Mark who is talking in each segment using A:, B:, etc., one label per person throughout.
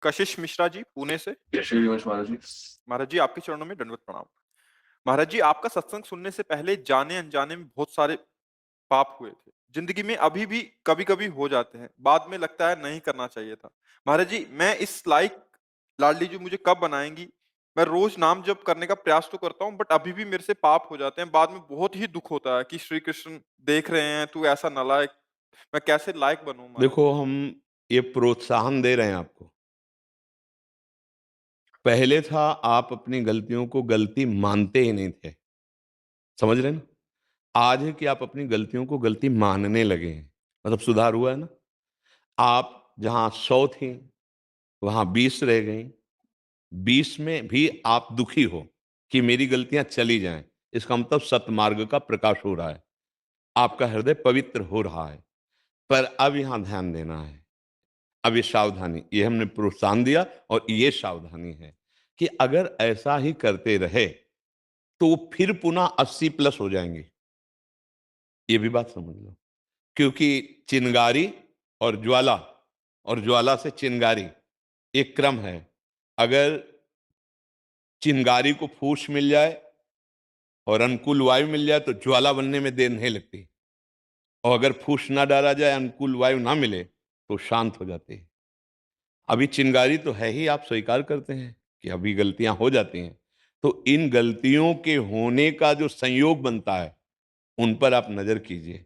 A: कशिश मिश्रा जी, पुणे से।
B: जय श्री गणेश महाराज जी।
A: महाराज जी, आपके चरणों में दंडवत प्रणाम। महाराज जी, आपका सत्संग सुनने से पहले जाने-अनजाने में बहुत सारे पाप हुए थे। ज़िंदगी में अभी भी कभी-कभी हो जाते हैं। बाद में लगता है नहीं करना चाहिए था। महाराज जी, मैं इस लायक लाडली जी मुझे कब बनाएँगी? मैं रोज़ नाम जप करने का प्रयास तो करता हूँ, बट अभी भी मेरे से पाप हो जाते हैं। बाद में बहुत ही दुःख होता है कि श्री कृष्ण देख रहे हैं, तू ऐसा नालायक। मैं कैसे लायक बनूँ महाराज
B: देखो,
A: जी?
B: हम ये प्रोत्साहन दे रहे हैं आपको। पहले था आप अपनी गलतियों को गलती मानते ही नहीं थे। समझ रहे हैं ना? आज है कि आप अपनी गलतियों को गलती मानने लगे हैं। मतलब सुधार हुआ है ना? आप जहाँ 100 थी, वहाँ 20 रह गईं। 20 में भी आप दुखी हो कि मेरी गलतियाँ चली जाएँ। इसका मतलब सतमार्ग का प्रकाश हो रहा है। आपका हृदय पवित्र हो रहा है। पर अब यहाँ ध्यान देना है। अब ये सावधानी, ये हमने प्रोत्साहन दिया और ये सावधानी है कि अगर ऐसा ही करते रहे तो फिर पुनः 80 प्लस हो जाएंगे। ये भी बात समझ लो, क्योंकि चिंगारी और ज्वाला से चिंगारी एक क्रम है। अगर चिंगारी को फूस मिल जाए और अनुकूल वायु मिल जाए तो ज्वाला बनने में देर नहीं लगती, और अगर फूस ना डाला जाए, अनुकूल वायु ना मिले, तो शांत हो जाती है। अभी चिंगारी तो है ही, आप स्वीकार करते हैं कि अभी गलतियां हो जाती हैं। तो इन गलतियों के होने का जो संयोग बनता है, उन पर आप नजर कीजिए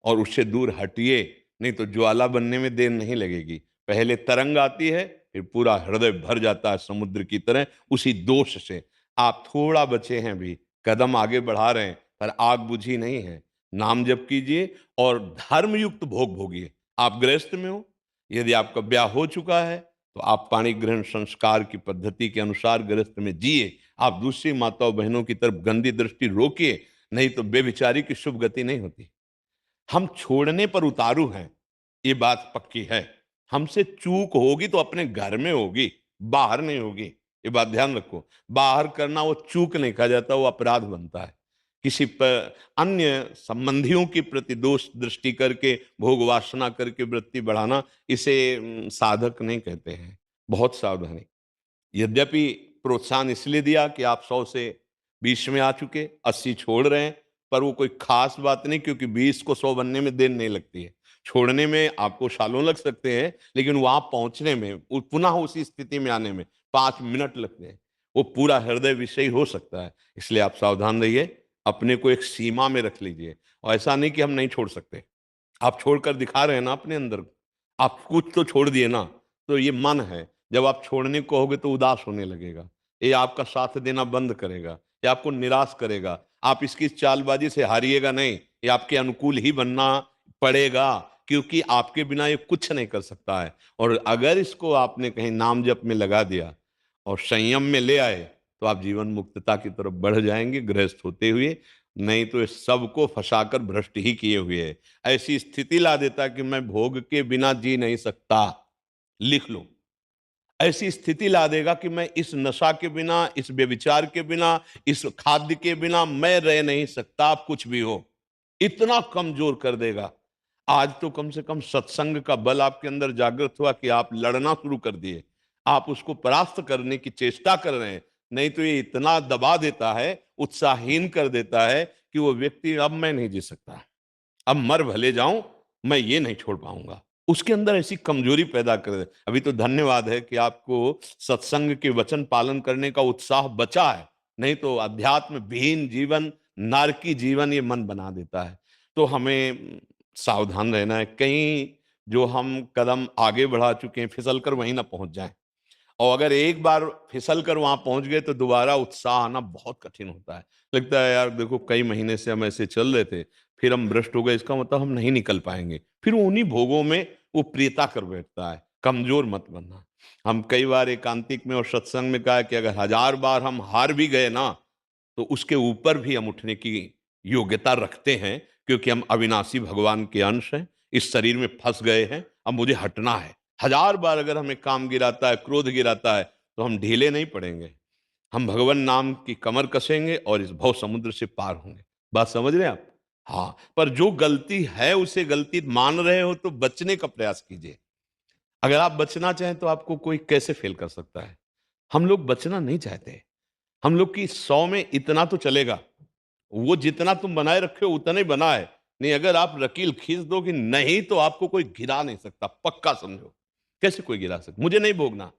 B: और उससे दूर हटिए। नहीं तो ज्वाला बनने में देर नहीं लगेगी। पहले तरंग आती है, फिर पूरा हृदय भर जाता है समुद्र की तरह उसी दोष से। आप थोड़ा बचे हैं, भी कदम आगे बढ़ा रहे हैं, पर आग बुझी नहीं है। नाम जप कीजिए और धर्मयुक्त भोग भोगिए। आप गृहस्थ में हो, यदि आपका ब्याह हो चुका है तो आप पाणी ग्रहण संस्कार की पद्धति के अनुसार गृहस्थ में जिए। आप दूसरी माताओं बहनों की तरफ गंदी दृष्टि रोकिए, नहीं तो बेविचारी की शुभ गति नहीं होती। हम छोड़ने पर उतारू हैं, ये बात पक्की है। हमसे चूक होगी तो अपने घर में होगी, बाहर नहीं होगी। ये बात ध्यान रखो। बाहर करना वो चूक नहीं कहा जाता, वो अपराध बनता है। किसी पर अन्य संबंधियों के प्रति दोष दृष्टि करके, भोग वासना करके वृत्ति बढ़ाना, इसे साधक नहीं कहते हैं। बहुत सावधानी। यद्यपि प्रोत्साहन इसलिए दिया कि आप 100 से 20 में आ चुके, 80 छोड़ रहे हैं, पर वो कोई खास बात नहीं, क्योंकि 20 को 100 बनने में देर नहीं लगती है। छोड़ने में आपको सालों लग सकते हैं, लेकिन वहां पहुंचने में, पुनः उसी स्थिति में आने में 5 मिनट लगते हैं। वो पूरा हृदय विषयी हो सकता है। इसलिए आप सावधान रहिए, अपने को एक सीमा में रख लीजिए। और ऐसा नहीं कि हम नहीं छोड़ सकते, आप छोड़कर दिखा रहे हैं ना अपने अंदर। आप कुछ तो छोड़ दिए ना। तो ये मन है, जब आप छोड़ने को होगे तो उदास होने लगेगा। ये आपका साथ देना बंद करेगा, ये आपको निराश करेगा। आप इसकी चालबाजी से हारिएगा नहीं, ये आपके अनुकूल ही बनना पड़ेगा, क्योंकि आपके बिना ये कुछ नहीं कर सकता है। और अगर इसको आपने कहीं नाम जप में लगा दिया और संयम में ले आए, तो आप जीवन मुक्तता की तरफ बढ़ जाएंगे गृहस्थ होते हुए। नहीं तो इस सबको फंसाकर भ्रष्ट ही किए हुए है। ऐसी स्थिति ला देता कि मैं भोग के बिना जी नहीं सकता। लिख लो। ऐसी स्थिति ला देगा कि मैं इस नशा के बिना, इस व्यभिचार के बिना, इस खाद्य के बिना मैं रह नहीं सकता। आप कुछ भी हो, इतना कमजोर कर देगा। आज तो कम से कम सत्संग का बल आपके अंदर जागृत हुआ कि आप लड़ना शुरू कर दिए, आप उसको परास्त करने की चेष्टा कर रहे हैं। नहीं तो ये इतना दबा देता है, उत्साहहीन कर देता है कि वो व्यक्ति, अब मैं नहीं जी सकता, अब मर भले जाऊं, मैं ये नहीं छोड़ पाऊंगा। उसके अंदर ऐसी कमजोरी पैदा कर दे। अभी तो धन्यवाद है कि आपको सत्संग के वचन पालन करने का उत्साह बचा है। नहीं तो अध्यात्म विहीन जीवन, नारकी जीवन ये मन बना देता है। तो हमें सावधान रहना है, कहीं जो हम कदम आगे बढ़ा चुके हैं फिसल कर वहीं ना पहुंच जाएं। और अगर एक बार फिसल कर वहां पहुंच गए तो दोबारा उत्साह आना बहुत कठिन होता है। लगता है यार देखो, कई महीने से हम ऐसे चल रहे थे, फिर हम भ्रष्ट हो गए, इसका मतलब हम नहीं निकल पाएंगे। फिर उन्हीं भोगों में वो प्रियता कर बैठता है। कमजोर मत बनना। हम कई बार एकांतिक में और सत्संग में कहा कि अगर 1000 बार हम हार भी गए ना, तो उसके ऊपर भी हम उठने की योग्यता रखते हैं, क्योंकि हम अविनाशी भगवान के अंश हैं। इस शरीर में फंस गए हैं, अब मुझे हटना है। 1000 बार अगर हमें काम गिराता है, क्रोध गिराता है, तो हम ढीले नहीं पड़ेंगे। हम भगवान नाम की कमर कसेंगे और इस भव समुद्र से पार होंगे। बात समझ रहे हैं आप? हाँ, पर जो गलती है उसे गलती मान रहे हो तो बचने का प्रयास कीजिए। अगर आप बचना चाहें तो आपको कोई कैसे फेल कर सकता है? हम लोग बचना नहीं चाहते। हम लोग की 100 में इतना तो चलेगा। वो जितना तुम बनाए रखे हो उतना ही बना है। नहीं, अगर आप लकीर खींच दो कि नहीं तो आपको कोई गिरा नहीं सकता, पक्का समझो। कैसे कोई गिरा सकता? मुझे नहीं भोगना,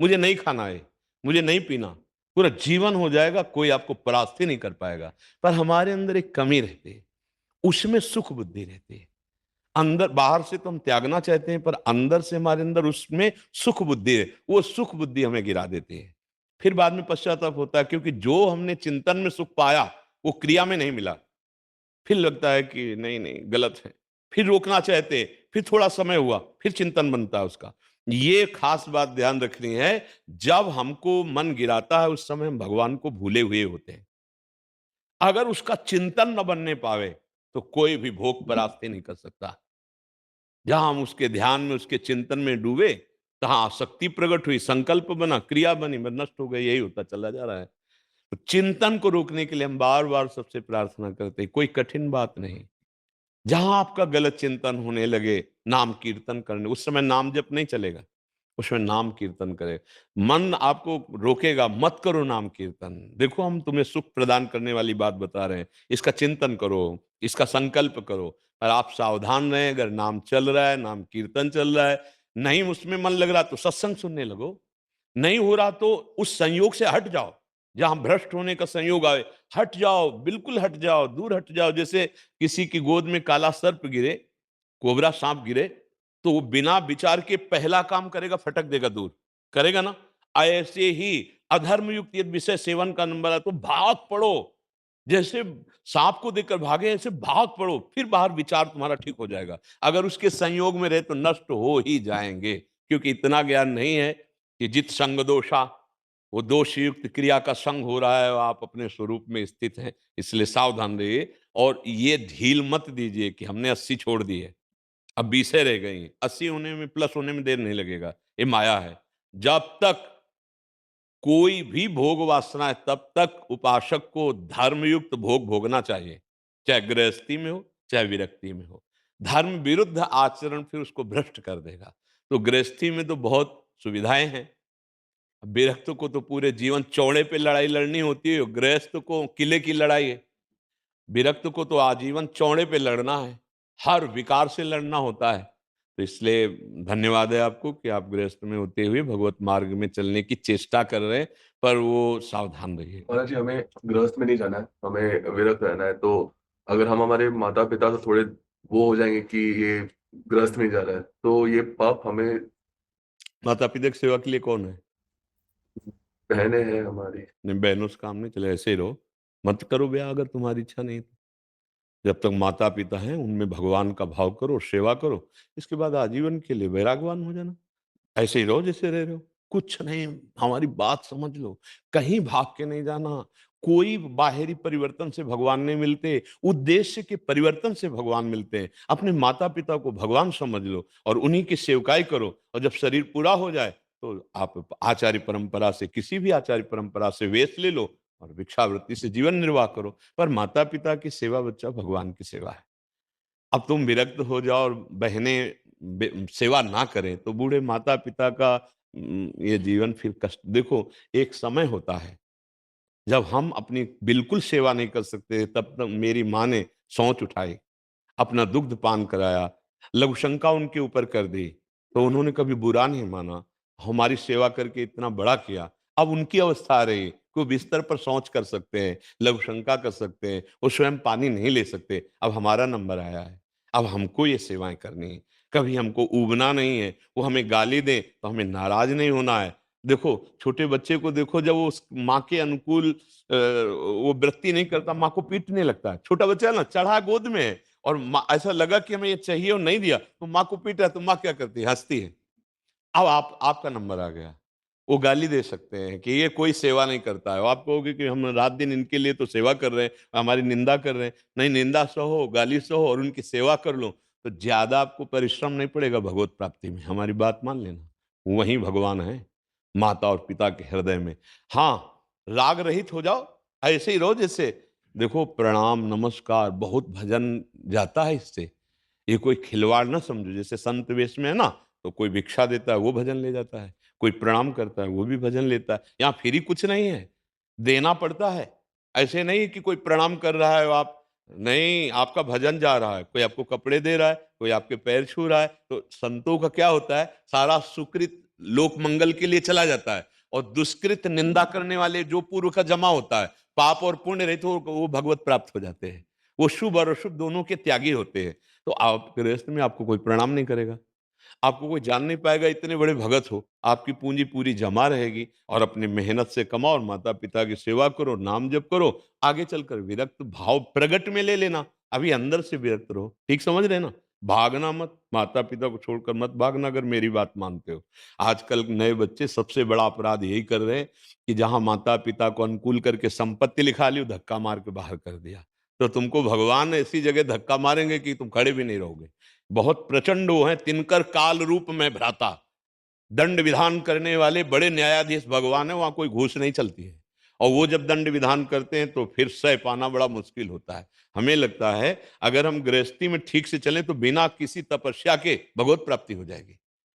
B: मुझे नहीं खाना है, मुझे नहीं पीना, पूरा जीवन हो जाएगा, कोई आपको परास्त ही नहीं कर पाएगा। पर हमारे अंदर एक कमी रहती है, उसमें सुख बुद्धि रहती है। अंदर बाहर से तो हम त्यागना चाहते हैं, पर अंदर से हमारे अंदर उसमें सुख बुद्धि है, वो सुख बुद्धि हमें गिरा देती है। फिर बाद में पश्चाताप होता है, क्योंकि जो हमने चिंतन में सुख पाया वो क्रिया में नहीं मिला। फिर लगता है कि नहीं नहीं गलत है, फिर रोकना चाहते, फिर थोड़ा समय हुआ, फिर चिंतन बनता है उसका। ये खास बात ध्यान रखनी है, जब हमको मन गिराता है उस समय हम भगवान को भूले हुए होते हैं। अगर उसका चिंतन न बनने पावे तो कोई भी भोग परास्ती नहीं कर सकता। जहां हम उसके ध्यान में, उसके चिंतन में डूबे, तहां शक्ति प्रकट हुई, संकल्प बना, क्रिया बनी, बस नष्ट हो गई, यही होता चला जा रहा है। तो चिंतन को रोकने के लिए हम बार बार सबसे प्रार्थना करते हैं, कोई कठिन बात नहीं। जहां आपका गलत चिंतन होने लगे, नाम कीर्तन करने, उस समय नाम जप नहीं चलेगा, उसमें नाम कीर्तन करे। मन आपको रोकेगा, मत करो नाम कीर्तन। देखो हम तुम्हें सुख प्रदान करने वाली बात बता रहे हैं, इसका चिंतन करो, इसका संकल्प करो। और आप सावधान रहें, अगर नाम चल रहा है, नाम कीर्तन चल रहा है, नहीं उसमें मन लग रहा तो सत्संग सुनने लगो। नहीं हो रहा तो उस संयोग से हट जाओ, जहां भ्रष्ट होने का संयोग आए, हट जाओ, बिल्कुल हट जाओ, दूर हट जाओ। जैसे किसी की गोद में काला सर्प गिरे, कोबरा सांप गिरे, तो वो बिना विचार के पहला काम करेगा, फटक देगा दूर, करेगा ना? ऐसे ही अधर्म युक्त यदि विषय सेवन का नंबर है तो भाग पड़ो। जैसे सांप को देखकर भागे, ऐसे भाग पड़ो, फिर बाहर विचार तुम्हारा ठीक हो जाएगा। अगर उसके संयोग में रहे तो नष्ट हो ही जाएंगे, क्योंकि इतना ज्ञान नहीं है कि जित संग दोषा, वो दोष युक्त क्रिया का संग हो रहा है, आप अपने स्वरूप में स्थित हैं। इसलिए सावधान रहिए और ये ढील मत दीजिए कि हमने 80 छोड़ दी है, अब 20 रह गई। 80 होने में, प्लस होने में देर नहीं लगेगा, ये माया है। जब तक कोई भी भोग वासना है तब तक उपासक को धर्मयुक्त भोग भोगना चाहिए, चाहे गृहस्थी में हो, चाहे विरक्ति में हो। धर्म विरुद्ध आचरण फिर उसको भ्रष्ट कर देगा। तो गृहस्थी में तो बहुत सुविधाएं हैं, विरक्त को तो पूरे जीवन चौड़े पे लड़ाई लड़नी होती है, गृहस्थ को किले की लड़ाई है। विरक्त को तो आजीवन चौड़े पे लड़ना है, हर विकार से लड़ना होता है। तो इसलिए धन्यवाद है आपको कि आप गृहस्थ में होते हुए भगवत मार्ग में चलने की चेष्टा कर रहे हैं, पर वो सावधान रहिए।
C: महाराज जी, हमें गृहस्थ में नहीं जाना है, हमें विरक्त रहना है। तो अगर हम हमारे माता पिता से थोड़े वो हो जाएंगे कि ये गृहस्थ में जा रहा है, तो ये पाप हमें।
B: माता पिता की सेवा के लिए कौन है?
C: बहनें हैं हमारी।
B: नहीं, बहनों से काम नहीं चले, ऐसे ही रहो, मत करो ब्याह अगर तुम्हारी इच्छा नहीं तो। जब तक माता पिता हैं उनमें भगवान का भाव करो, सेवा करो, इसके बाद आजीवन के लिए वैरागवान हो जाना। ऐसे ही रहो जैसे रह रहे हो, कुछ नहीं। हमारी बात समझ लो, कहीं भाग के नहीं जाना। कोई बाहरी परिवर्तन से भगवान नहीं मिलते, उद्देश्य के परिवर्तन से भगवान मिलते हैं। अपने माता पिता को भगवान समझ लो और उन्हीं की सेवकाई करो, और जब शरीर पूरा हो जाए तो आप आचार्य परंपरा से, किसी भी आचार्य परंपरा से वेश ले लो और भिक्षावृत्ति से जीवन निर्वाह करो। पर माता पिता की सेवा बच्चा भगवान की सेवा है। अब तुम विरक्त हो जाओ और बहनें सेवा ना करें तो बूढ़े माता पिता का ये जीवन फिर कष्ट। देखो, एक समय होता है जब हम अपनी बिल्कुल सेवा नहीं कर सकते, तब तक मेरी माँ ने सोच उठाई, अपना दुग्ध पान कराया, लघु शंका उनके ऊपर कर दी, तो उन्होंने कभी बुरा नहीं माना, हमारी सेवा करके इतना बड़ा किया। अब उनकी अवस्था आ रही कि वो बिस्तर पर शौच कर सकते हैं, लघु शंका कर सकते हैं, वो स्वयं पानी नहीं ले सकते। अब हमारा नंबर आया है, अब हमको ये सेवाएं करनी है। कभी हमको ऊबना नहीं है, वो हमें गाली दें तो हमें नाराज नहीं होना है। देखो, छोटे बच्चे को देखो, जब वो उस माँ के अनुकूल वो वृत्ति नहीं करता, माँ को पीटने लगता है। छोटा बच्चा है ना, चढ़ा गोद में है और माँ, ऐसा लगा कि हमें ये चाहिए और नहीं दिया, तो माँ को पीट रहा है, तो माँ क्या करती है? हंसती है। अब आपका नंबर आ गया। वो गाली दे सकते हैं कि ये कोई सेवा नहीं करता है, आप कहोगे कि हम रात दिन इनके लिए तो सेवा कर रहे हैं, हमारी निंदा कर रहे हैं। नहीं, निंदा सहो, गाली सहो और उनकी सेवा कर लो, तो ज्यादा आपको परिश्रम नहीं पड़ेगा भगवत प्राप्ति में। हमारी बात मान लेना, वही भगवान है, माता और पिता के हृदय में। हाँ, राग रहित हो जाओ, ऐसे ही रहो जैसे। देखो, प्रणाम नमस्कार, बहुत भजन जाता है इससे। ये कोई खिलवाड़ ना समझो। जैसे संत वेश में है ना, तो कोई भिक्षा देता है वो भजन ले जाता है, कोई प्रणाम करता है वो भी भजन लेता है। यहाँ फ्री कुछ नहीं है, देना पड़ता है। ऐसे नहीं कि कोई प्रणाम कर रहा है आप, नहीं, आपका भजन जा रहा है, कोई आपको कपड़े दे रहा है, कोई आपके पैर छू रहा है। तो संतों का क्या होता है, सारा सुकृत लोक मंगल के लिए चला जाता है, और दुष्कृत निंदा करने वाले जो पूर्व का जमा होता है, पाप और पुण्य रहित वो भगवत प्राप्त हो जाते हैं। वो शुभ और अशुभ दोनों के त्यागी होते हैं। तो आप गृहस्थ में आपको कोई प्रणाम नहीं करेगा, आपको कोई जान नहीं पाएगा, इतने बड़े भगत हो। आपकी पूंजी पूरी जमा रहेगी, और अपनी मेहनत से कमाओ और माता पिता की सेवा करो, नाम जप करो। आगे चलकर विरक्त भाव प्रगट में ले लेना, अभी अंदर से विरक्त रहो। ठीक समझ रहे ना? भागना मत, माता पिता को छोड़कर मत भागना, अगर मेरी बात मानते हो। आजकल नए बच्चे सबसे बड़ा अपराध यही कर रहे हैं कि जहां माता पिता को अनुकूल करके संपत्ति लिखा ली, धक्का मार के बाहर कर दिया। तो तुमको भगवान ऐसी जगह धक्का मारेंगे कि तुम खड़े भी नहीं रहोगे। बहुत प्रचंड वो हैं, तिनकर काल रूप में भ्राता, दंड विधान करने वाले बड़े न्यायाधीश भगवान है, वहां कोई घूस नहीं चलती है। और वो जब दंड विधान करते हैं तो फिर सह पाना बड़ा मुश्किल होता है। हमें लगता है अगर हम गृहस्थी में ठीक से चलें तो बिना किसी तपस्या के भगवत प्राप्ति हो जाएगी।